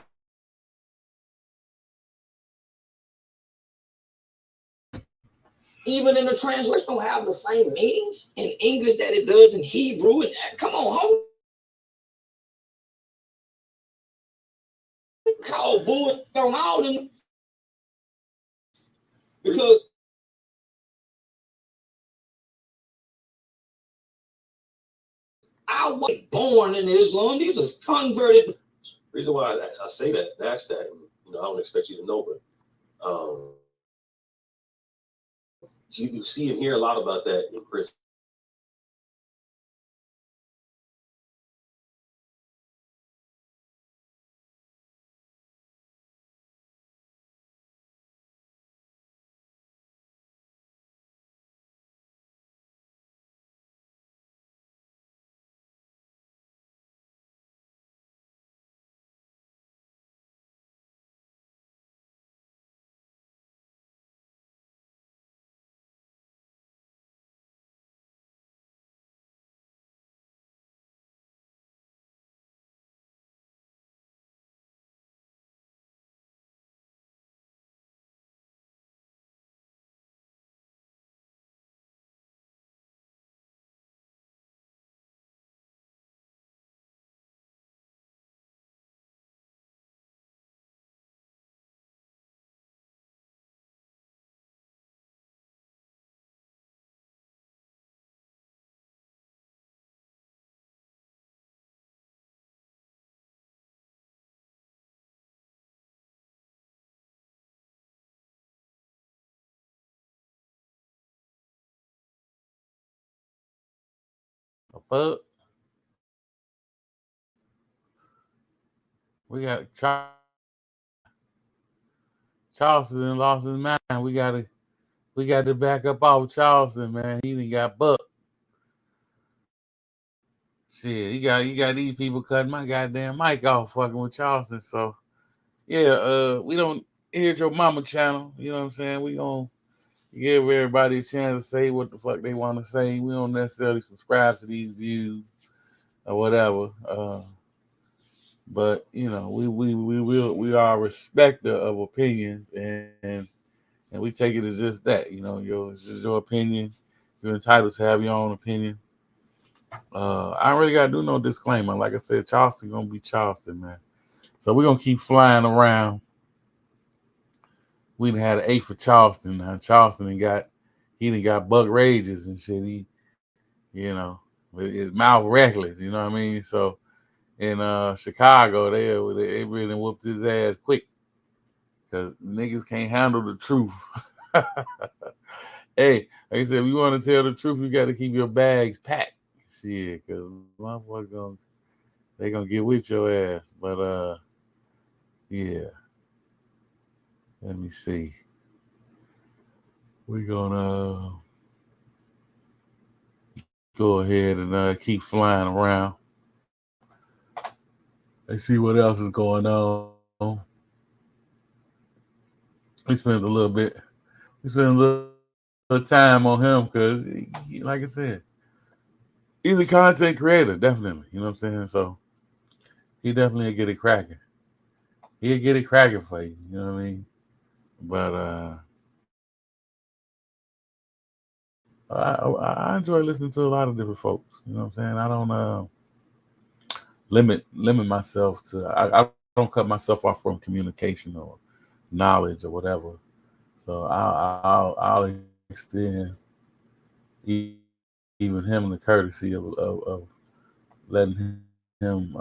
S3: even in the translation, don't have the same meanings in English that it does in Hebrew. And come on, homie. Call bull on all them because I was born in Islam. These are converted.
S5: Reason why I say that, that's that. You know, I don't expect you to know, but you see and hear a lot about that in prison.
S1: Fuck. We got Charleston lost his mind. We got to back up off Charleston, man. He done got bucked. Shit, you got these people cutting my goddamn mic off fucking with Charleston. So yeah, we don't here's your mama channel. You know what I'm saying? We gonna give everybody a chance to say what the fuck they want to say. We don't necessarily subscribe to these views or whatever. But you know, we are a respecter of opinions and we take it as just that. You know, it's just your opinion. You're entitled to have your own opinion. I don't really gotta do no disclaimer. Like I said, Charleston gonna be Charleston, man. So we're gonna keep flying around. We done had an 8 for Charleston. Now Charleston he done got buck rages and shit. He, you know, with his mouth reckless, you know what I mean? So in Chicago, they really whooped his ass quick. Cause niggas can't handle the truth. Hey, like I said, if you want to tell the truth, you gotta keep your bags packed. Shit, cause motherfuckers they gonna get with your ass. But yeah. Let me see. We're gonna go ahead and keep flying around. Let's see what else is going on. We spent a little time on him because, like I said, he's a content creator, definitely. You know what I'm saying? So he definitely will get it cracking. He'll get it cracking for you. You know what I mean? But I enjoy listening to a lot of different folks. You know what I'm saying? I don't limit myself to. I don't cut myself off from communication or knowledge or whatever. So I'll extend even him the courtesy of letting him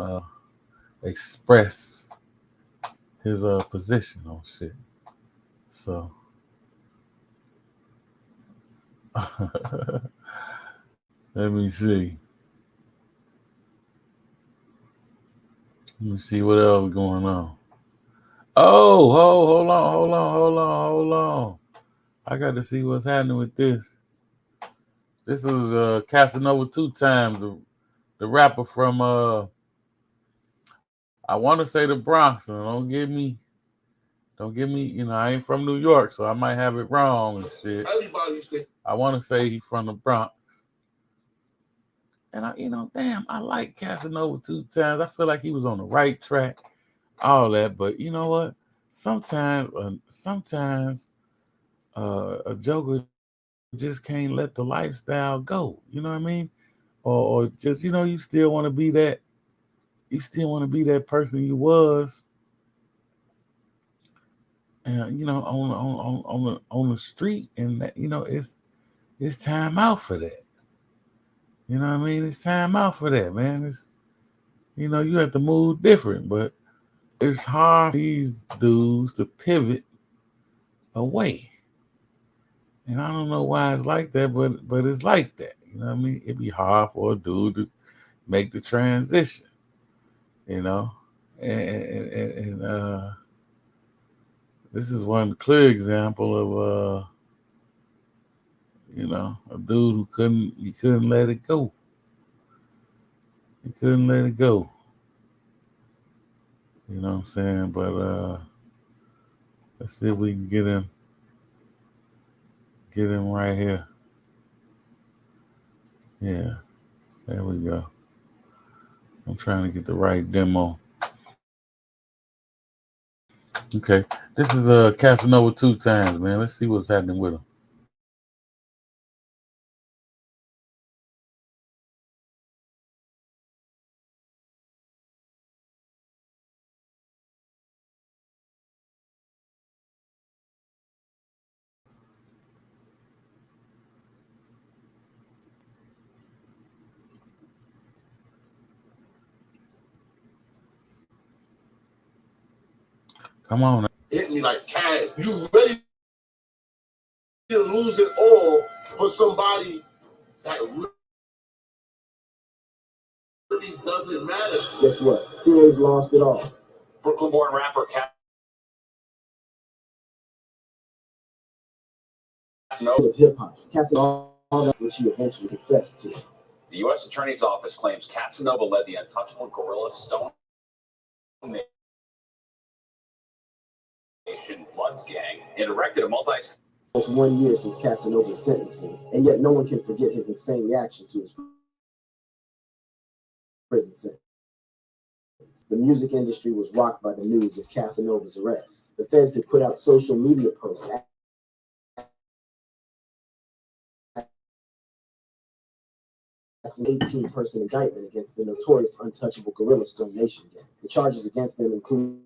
S1: express his position on shit. So let me see. Let me see what else is going on. Oh, hold on. I got to see what's happening with this. This is Casanova 2 Times, the rapper from I want to say the Bronx. And don't give me, you know, I ain't from New York, so I might have it wrong and shit. I want to say he's from the Bronx. And I like Casanova 2 Times. I feel like he was on the right track, all that. But you know what? Sometimes a joker just can't let the lifestyle go. You know what I mean? Or just you still want to be that. You still want to be that person you was, and on the street, and that, it's time out for that. You know what I mean? It's time out for that, man. It's you have to move different, but it's hard for these dudes to pivot away. And I don't know why it's like that, but it's like that. You know what I mean? It'd be hard for a dude to make the transition, you know. And this is one clear example of a dude who couldn't let it go. He couldn't let it go. You know what I'm saying? But let's see if we can get him right here. Yeah, there we go. I'm trying to get the right demo. Okay, this is Casanova 2 Times, man. Let's see what's happening with him. Come on.
S4: Hit me like, Cash, you ready to lose it all for somebody that really doesn't matter?
S6: Guess what? CA's lost it all.
S7: Brooklyn-born rapper Casanova
S6: Of hip hop, Casanova, which he eventually confessed to.
S7: The U.S. Attorney's Office claims Casanova led the untouchable guerrilla Stone Nation Bloods gang and erected a
S6: Almost 1 year since Casanova's sentencing, and yet no one can forget his insane reaction to his prison sentence. The music industry was rocked by the news of Casanova's arrest. The feds had put out social media posts asking 18-person indictment against the notorious untouchable guerrilla Stone Nation gang. The charges against them include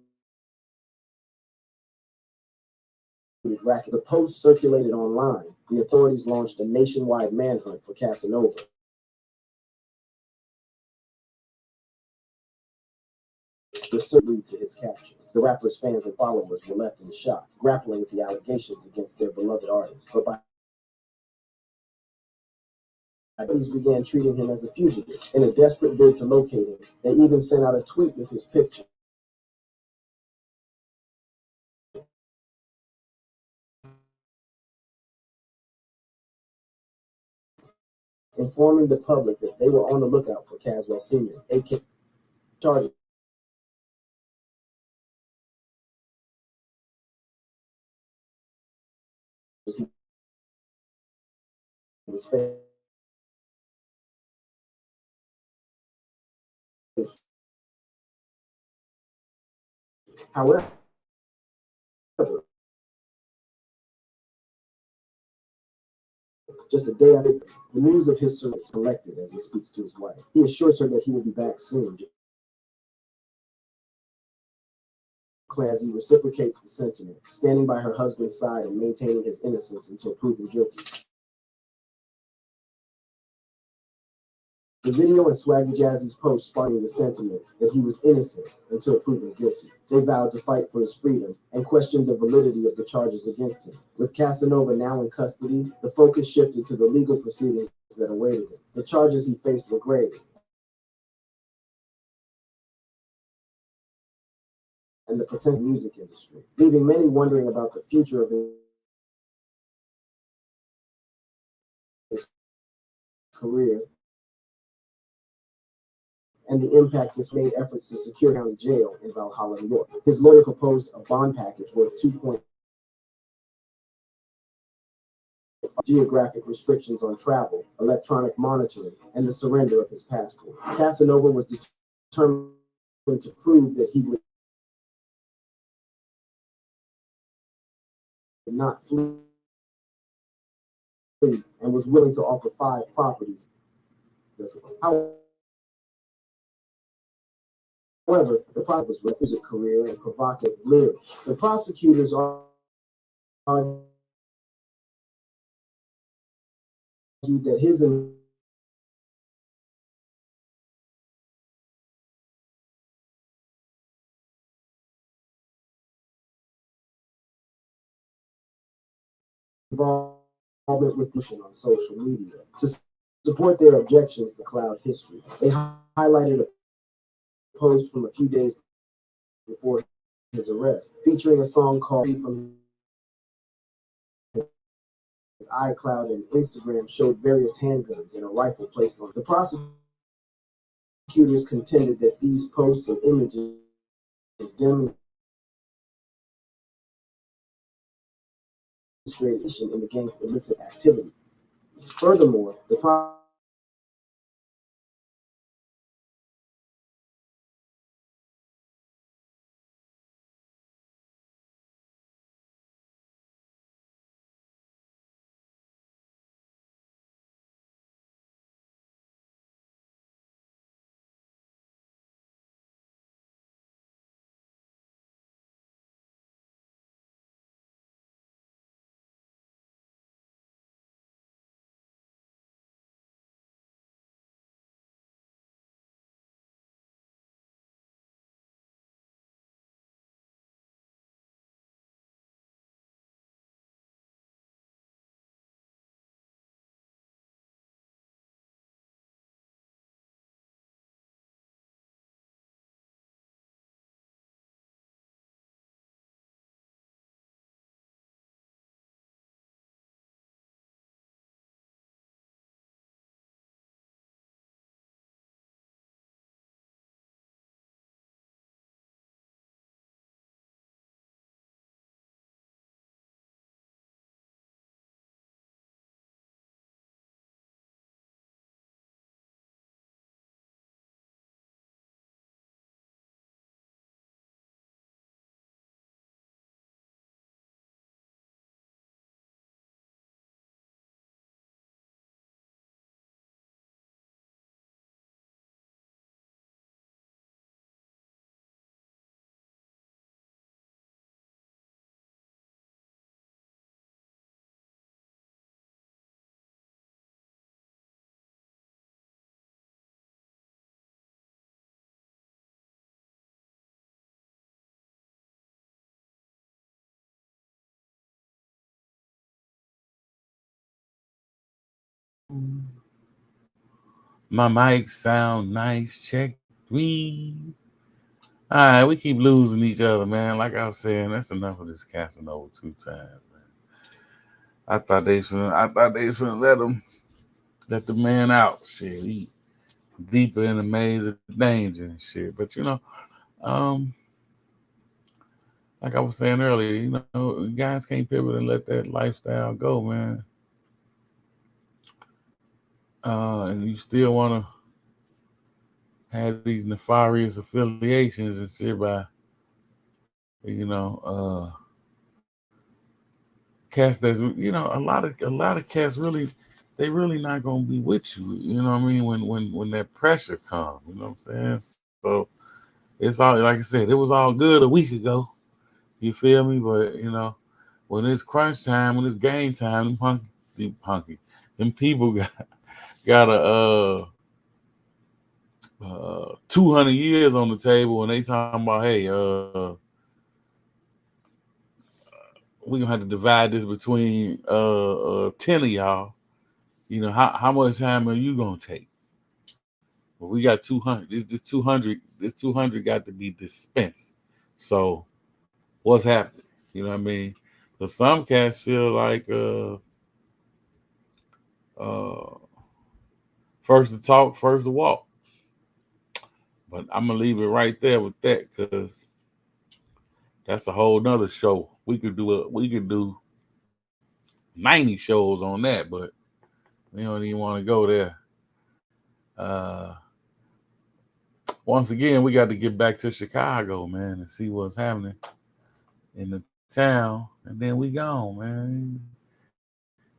S6: racket. The post circulated online. The authorities launched a nationwide manhunt for Casanova. The search led to his capture. The rapper's fans and followers were left in shock, grappling with the allegations against their beloved artist. But authorities began treating him as a fugitive. In a desperate bid to locate him, they even sent out a tweet with his picture. Informing the public that they were on the lookout for Caswell Sr., aka charges. He was faced. However, just a day after the news of his surrender is collected as he speaks to his wife. He assures her that he will be back soon. As he reciprocates the sentiment, standing by her husband's side and maintaining his innocence until proven guilty. The video and Swaggy Jazzy's post sparking the sentiment that he was innocent until proven guilty. They vowed to fight for his freedom and questioned the validity of the charges against him. With Casanova now in custody, the focus shifted to the legal proceedings that awaited him. The charges he faced were grave, and the potential music industry, leaving many wondering about the future of his career and the impact this made efforts to secure county jail in Valhalla, New York. His lawyer proposed a bond package worth $2.5 geographic restrictions on travel, electronic monitoring, and the surrender of his passport. Casanova was determined to prove that he would not flee and was willing to offer 5 properties. However, the product was music career and provocative lyrics. The prosecutors argued that his involvement with the on social media to support their objections to cloud history. They highlighted a post from a few days before his arrest, featuring a song called from his iCloud, and Instagram showed various handguns and a rifle placed on. The prosecutors contended that these posts and images demonstrated in the gang's illicit activity. Furthermore, the
S1: My mic sound nice. Check 3. All right, we keep losing each other, man. Like I was saying, that's enough of this Casanova 2 times, man. I thought they was gonna let the man out. Shit, he deeper in the maze of danger and shit. But like I was saying earlier, guys can't pivot and let that lifestyle go, man. And you still want to have these nefarious affiliations and shit by, cats that's, a lot of cats really, they really not gonna be with you. You know what I mean? When that pressure comes, you know what I'm saying? So it's all, like I said, it was all good a week ago. You feel me? But when it's crunch time, when it's game time, them people got a 200 years on the table, and they talking about, hey, we're gonna have to divide this between 10 of y'all. How much time are you gonna take? Well, we got 200. This 200 got to be dispensed. So what's happening? You know what I mean? So some cats feel like first to talk, first to walk. But I'm gonna leave it right there with that, because that's a whole nother show. We could do 90 shows on that, but we don't even want to go there. Once again, we got to get back to Chicago, man, and see what's happening in the town, and then we gone, man.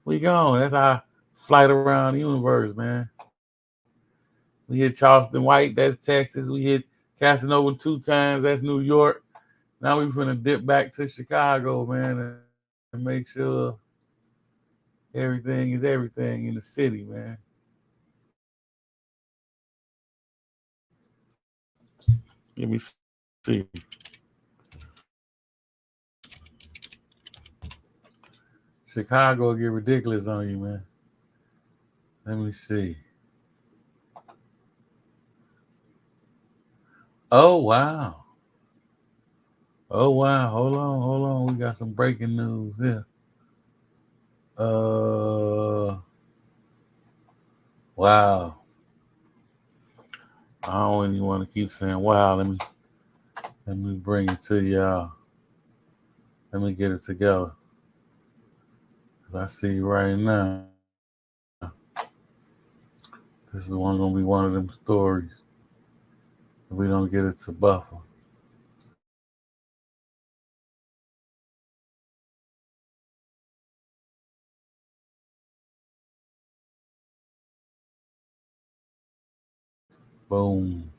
S1: We gone. That's our flight around the universe, man. We hit Charleston White, that's Texas. We hit Casanova 2 times, that's New York. Now we finna dip back to Chicago, man, and make sure everything is everything in the city, man. Let me see. Chicago get ridiculous on you, man. Let me see. Oh, wow. Oh, wow. Hold on. We got some breaking news here. Wow. I don't even want to keep saying wow. Let me bring it to y'all. Let me get it together. Cause I see right now. This is gonna be one of them stories. If we don't get it to buffer. Boom.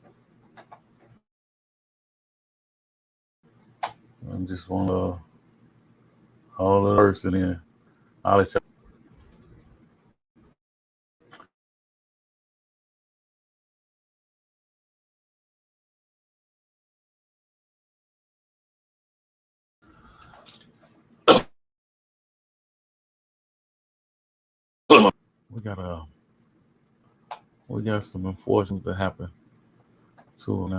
S1: I just want to hold the person in. I'll let y'all. We got some unfortunate that happened to an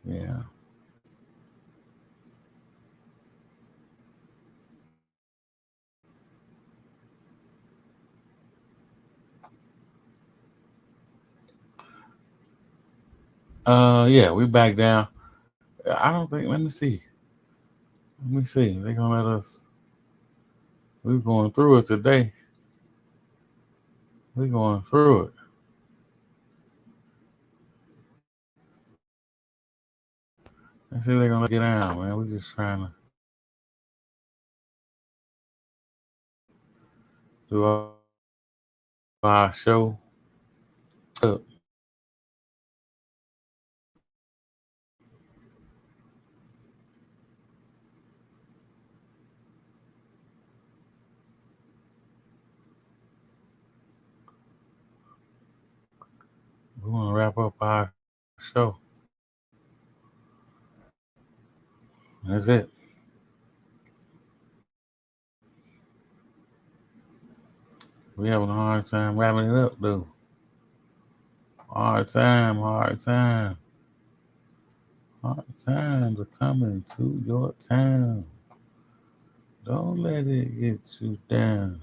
S1: Yeah. Yeah, we back down. I don't think. Let me see. They're gonna let us. We're going through it today. We're going through it. Let's see if they're gonna get down, man. We're just trying to do our show. Up. We want to wrap up our show. That's it. We having a hard time wrapping it up, though. Hard times are coming to your town. Don't let it get you down.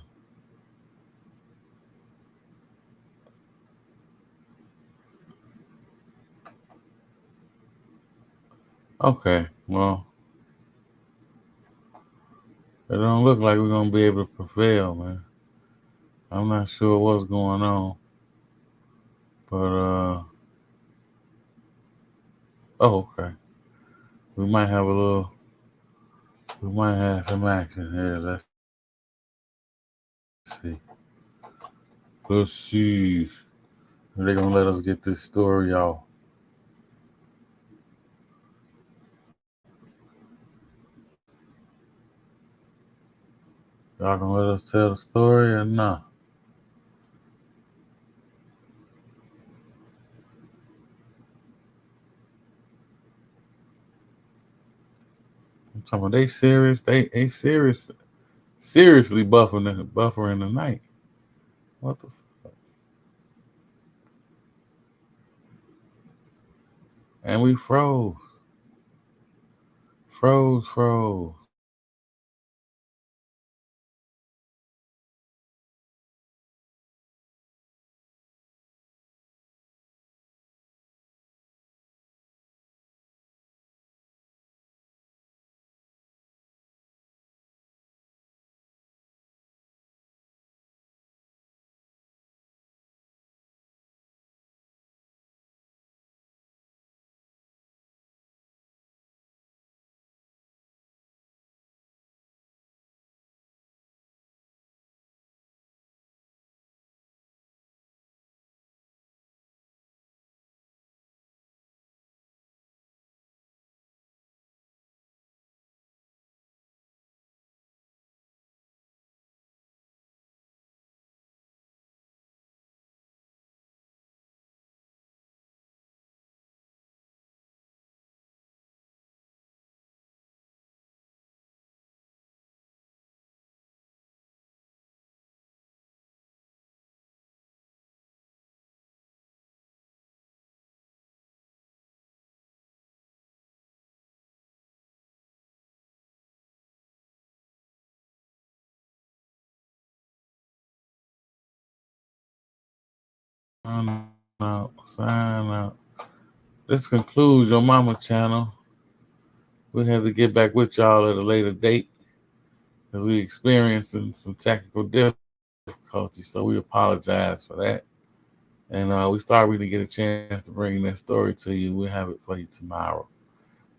S1: Okay, well, it don't look like we're gonna be able to prevail, man. I'm not sure what's going on, but oh, okay. We might have some action here. Let's see. Let's see. They're gonna let us get this story off. Y'all gonna let us tell the story or not? I'm talking about they serious. They serious. Seriously buffering the night. What the fuck? And we froze. Froze. Sign out. This concludes your mama channel. We'll have to get back with y'all at a later date because we experienced some technical difficulties, so we apologize for that. And we start really get a chance to bring that story to you. We'll have it for you tomorrow.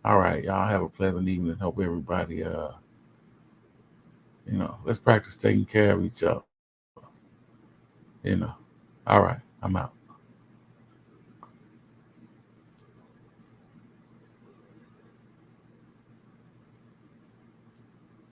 S1: All right, y'all have a pleasant evening. Hope everybody, let's practice taking care of each other. All right, I'm out.